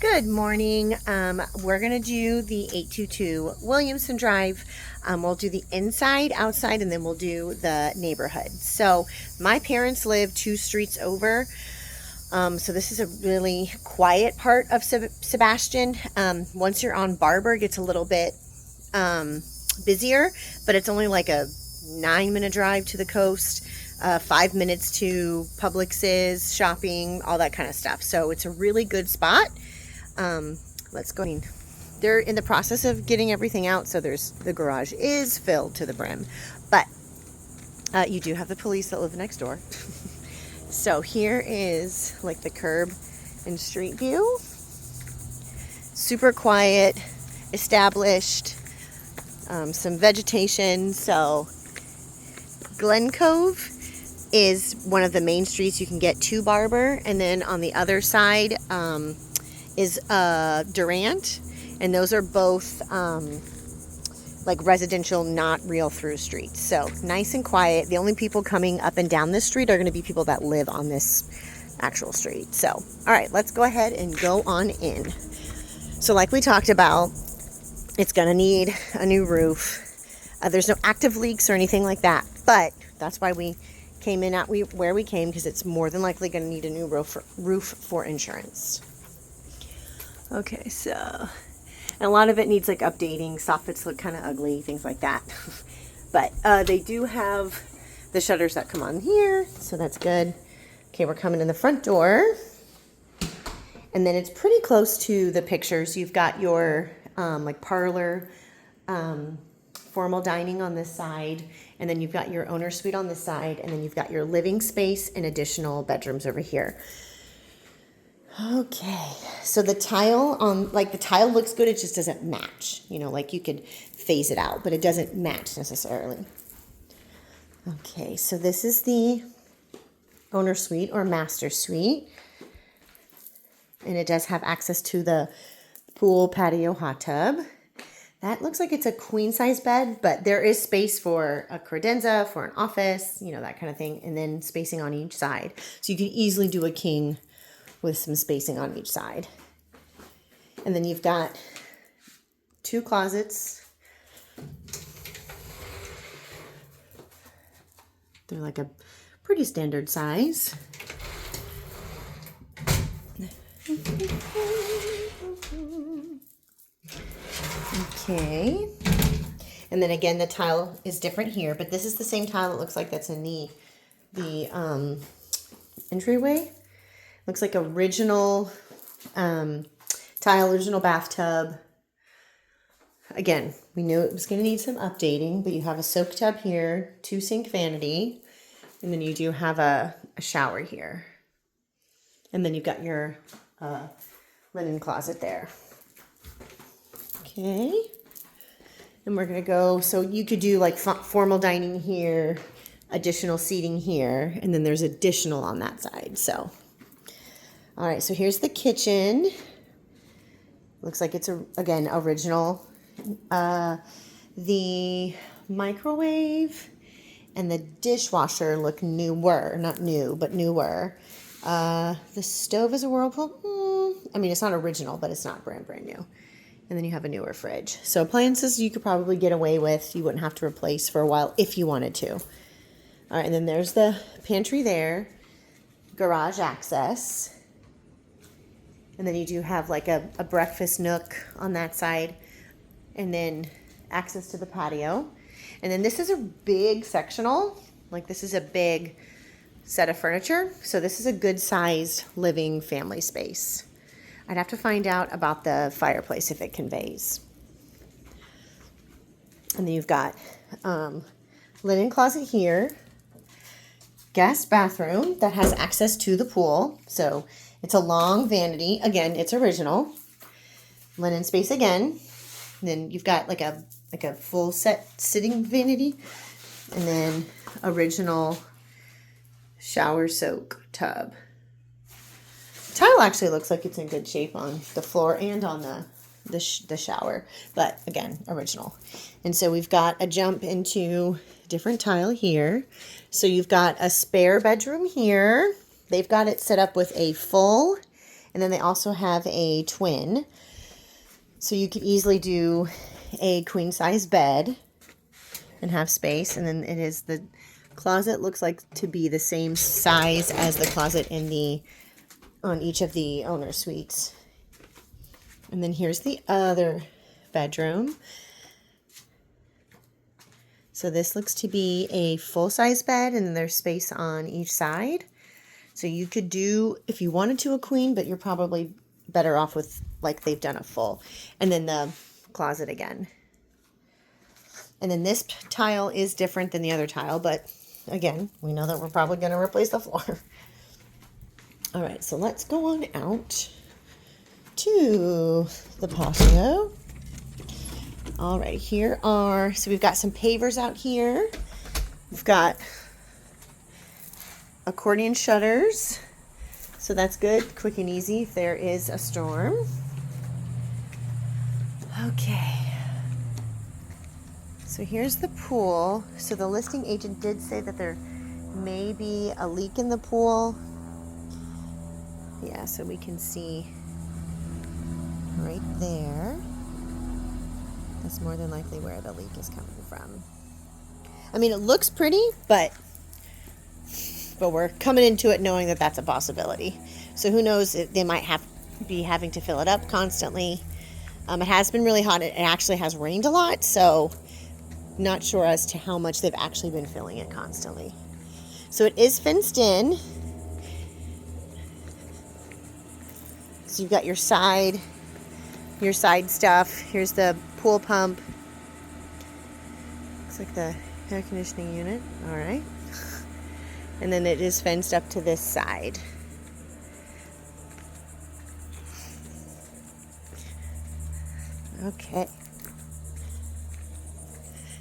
Good morning. We're going to do the 822 Williamson Drive. We'll do the inside, outside, and then we'll do the neighborhood. So my parents live 2 streets over. So this is a really quiet part of Sebastian. Once you're on Barber, it gets a little bit busier, but it's only like a 9-minute drive to the coast. 5 minutes to Publix's, shopping, all that kind of stuff. So it's a really good spot. Let's go. They're in the process of getting everything out, so the garage is filled to the brim, but you do have the police that live next door. So here is like the curb and street view. Super quiet, established, some vegetation. So Glen Cove is one of the main streets you can get to Barber, and then on the other side is Durant, and those are both like residential, not real through streets. So nice and quiet. The only people coming up and down this street are going to be people that live on this actual street. So all right, let's go ahead and go on in. So like we talked about, it's going to need a new roof. There's no active leaks or anything like that, but that's why we came in at where we came, because it's more than likely going to need a new roof for insurance. Okay, so and a lot of it needs like updating. Soffits look kind of ugly, things like that. But they do have the shutters that come on here, so that's good. Okay, we're coming in the front door, and then it's pretty close to the pictures. You've got your like parlor, formal dining on this side, and then you've got your owner suite on this side, and then you've got your living space and additional bedrooms over here. Okay, so the tile the tile looks good, it just doesn't match. You know, like you could phase it out, but it doesn't match necessarily. Okay, so this is the owner suite or master suite, and it does have access to the pool, patio, hot tub. That looks like it's a queen size bed, but there is space for a credenza, for an office, you know, that kind of thing, and then spacing on each side. So you can easily do a king with some spacing on each side. And then you've got 2 closets. They're like a pretty standard size. Okay. And then again, the tile is different here, but this is the same tile, it looks like, that's in the entryway. Looks like original tile, original bathtub. Again, we knew it was going to need some updating, but you have a soak tub here, 2 sink vanity, and then you do have a shower here. And then you've got your linen closet there. Okay. And we're going to go, so you could do like formal dining here, additional seating here, and then there's additional on that side. So all right, so here's the kitchen. Looks like it's, again, original. The microwave and the dishwasher look newer. Not new, but newer. The stove is a Whirlpool. I mean, it's not original, but it's not brand new. And then you have a newer fridge. So appliances you could probably get away with. You wouldn't have to replace for a while if you wanted to. All right, and then there's the pantry there. Garage access. And then you do have like a breakfast nook on that side, and then access to the patio. And then this is a big sectional, like this is a big set of furniture. So this is a good sized living family space. I'd have to find out about the fireplace if it conveys. And then you've got linen closet here, guest bathroom that has access to the pool. So it's a long vanity. Again, it's original. Linen space again. And then you've got like a full set sitting vanity. And then original shower soak tub. The tile actually looks like it's in good shape on the floor and on the shower. But again, original. And so we've got a jump into different tile here. So you've got a spare bedroom here. They've got it set up with a full And then they also have a twin. So you could easily do a queen size bed and have space. And then it is the closet looks like to be the same size as the closet on each of the owner suites. And then here's the other bedroom. So this looks to be a full-size bed, and then there's space on each side. So you could do, if you wanted to, a queen, but you're probably better off with, like, they've done a full. And then the closet again. And then this tile is different than the other tile, but again, we know that we're probably going to replace the floor. All right, so let's go on out to the patio. All right, so we've got some pavers out here. We've got accordion shutters, so that's good, quick and easy if there is a storm. Okay, so here's the pool. So the listing agent did say that there may be a leak in the pool. Yeah, so we can see right there. That's more than likely where the leak is coming from. I mean, it looks pretty, but we're coming into it knowing that that's a possibility. So who knows, they might be having to fill it up constantly. It has been really hot. It actually has rained a lot, so not sure as to how much they've actually been filling it constantly. So it is fenced in. So you've got your side stuff. Here's the pool pump. Looks like the air conditioning unit. All right. And then it is fenced up to this side. Okay.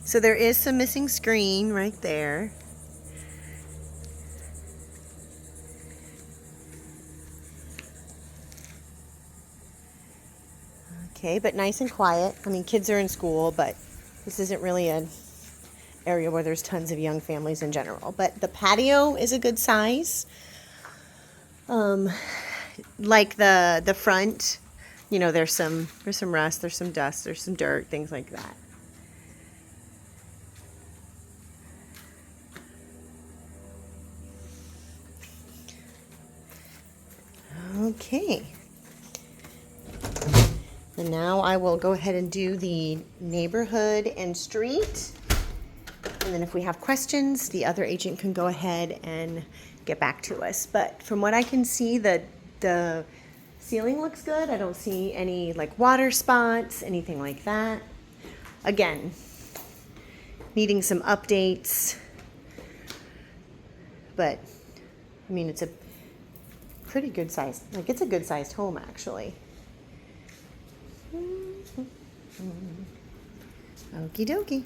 So there is some missing screen right there. Okay, but nice and quiet. I mean, kids are in school, but this isn't really an area where there's tons of young families in general. But the patio is a good size. Like the front, you know, there's some rust, there's some dust, there's some dirt, things like that. Okay. And now I will go ahead and do the neighborhood and street. And then if we have questions, the other agent can go ahead and get back to us. But from what I can see, the ceiling looks good. I don't see any like water spots, anything like that. Again, needing some updates. But, I mean, it's a pretty good size. Like, it's a good sized home, actually. Okie dokie.